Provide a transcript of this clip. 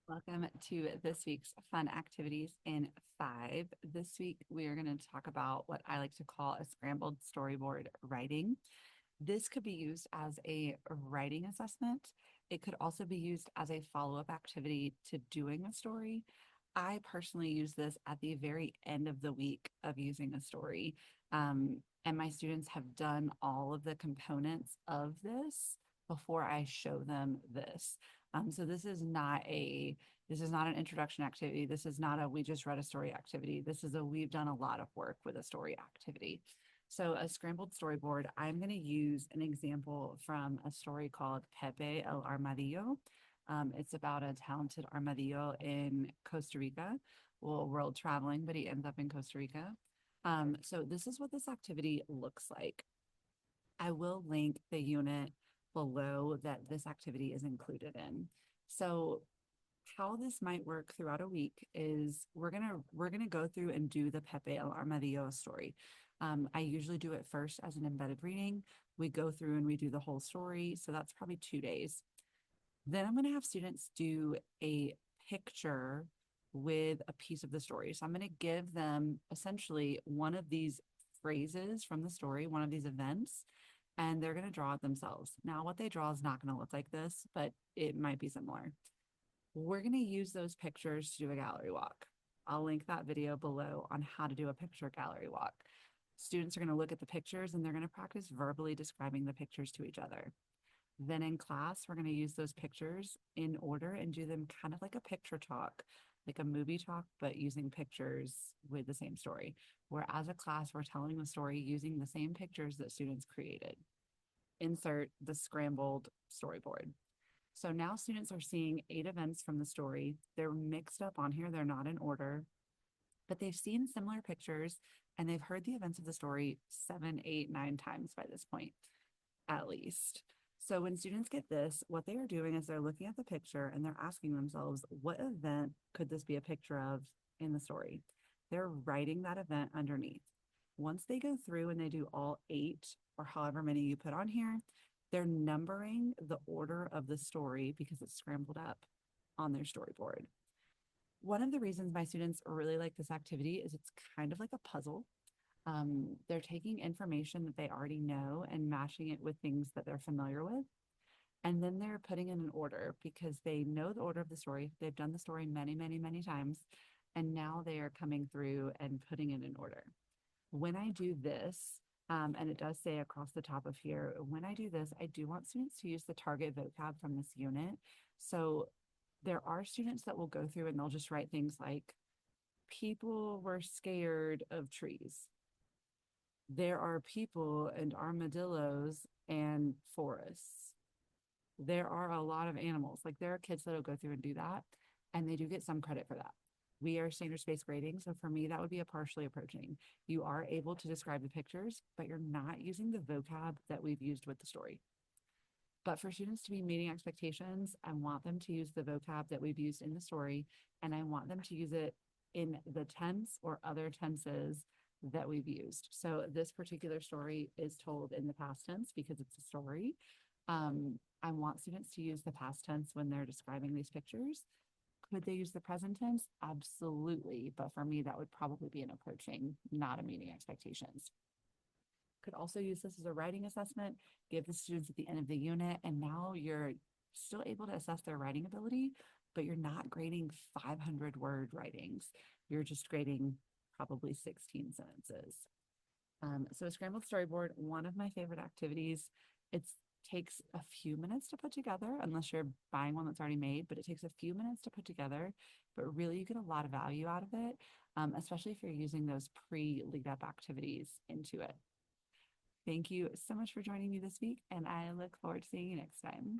Welcome to this week's fun activities in five. This week, we are going to talk about what I like to call a scrambled storyboard writing. This could be used as a writing assessment. It could also be used as a follow-up activity to doing a story. I personally use this at the very end of the week of using a story. And my students have done all of the components of this before I show them this. So this is not an introduction activity. This is not a we just read a story activity. This is a we've done a lot of work with a story activity. So a scrambled storyboard, I'm going to use an example from a story called Pepe el Armadillo. It's about a talented armadillo in Costa Rica, well, world traveling, but he ends up in Costa Rica. So this is what this activity looks like. I will link the unit below that this activity is included in. So how this might work throughout a week is we're gonna go through and do the Pepe El Armadillo story. I usually do it first as an embedded reading. We go through and we do the whole story, so that's probably 2 days. Then I'm gonna have students do a picture with a piece of the story. So I'm gonna give them essentially one of these phrases from the story, one of these events, and they're gonna draw it themselves. Now, what they draw is not gonna look like this, but it might be similar. We're going to use those pictures to do a gallery walk. I'll link that video below on how to do a picture gallery walk. Students are going to look at the pictures and they're going to practice verbally describing the pictures to each other. Then in class, we're going to use those pictures in order and do them kind of like a picture talk, like a movie talk, but using pictures with the same story. Where as a class, we're telling the story using the same pictures that students created. Insert the scrambled storyboard. So now students are seeing 8 events from the story. They're mixed up on here, they're not in order, but they've seen similar pictures and they've heard the events of the story 7, 8, 9 times by this point, at least. So when students get this, what they are doing is they're looking at the picture and they're asking themselves, what event could this be a picture of in the story? They're writing that event underneath. Once they go through and they do all 8 or however many you put on here, they're numbering the order of the story because it's scrambled up on their storyboard. One of the reasons my students really like this activity is it's kind of like a puzzle. They're taking information that they already know and matching it with things that they're familiar with. And then they're putting in an order because they know the order of the story. They've done the story many, many, many times. And now they are coming through and putting it in order. When I do this, and it does say across the top of here, when I do this, I do want students to use the target vocab from this unit. So there are students that will go through and they'll just write things like, people were scared of trees. There are people and armadillos and forests. There are a lot of animals. Like there are kids that'll go through and do that, and they do get some credit for that. We are standard space grading, so for me, that would be a partially approaching. You are able to describe the pictures, but you're not using the vocab that we've used with the story. But for students to be meeting expectations, I want them to use the vocab that we've used in the story, and I want them to use it in the tense or other tenses that we've used. So this particular story is told in the past tense because it's a story. I want students to use the past tense when they're describing these pictures. Could they use the present tense? Absolutely. But for me, that would probably be an approaching, not a meeting expectations. Could also use this as a writing assessment, give the students at the end of the unit, and now you're still able to assess their writing ability, but you're not grading 500 word writings. You're just grading probably 16 sentences. So a scrambled storyboard, one of my favorite activities. It takes a few minutes to put together, unless you're buying one that's already made, but it takes a few minutes to put together, but really you get a lot of value out of it, especially if you're using those pre-lead up activities into it. Thank you so much for joining me this week, and I look forward to seeing you next time.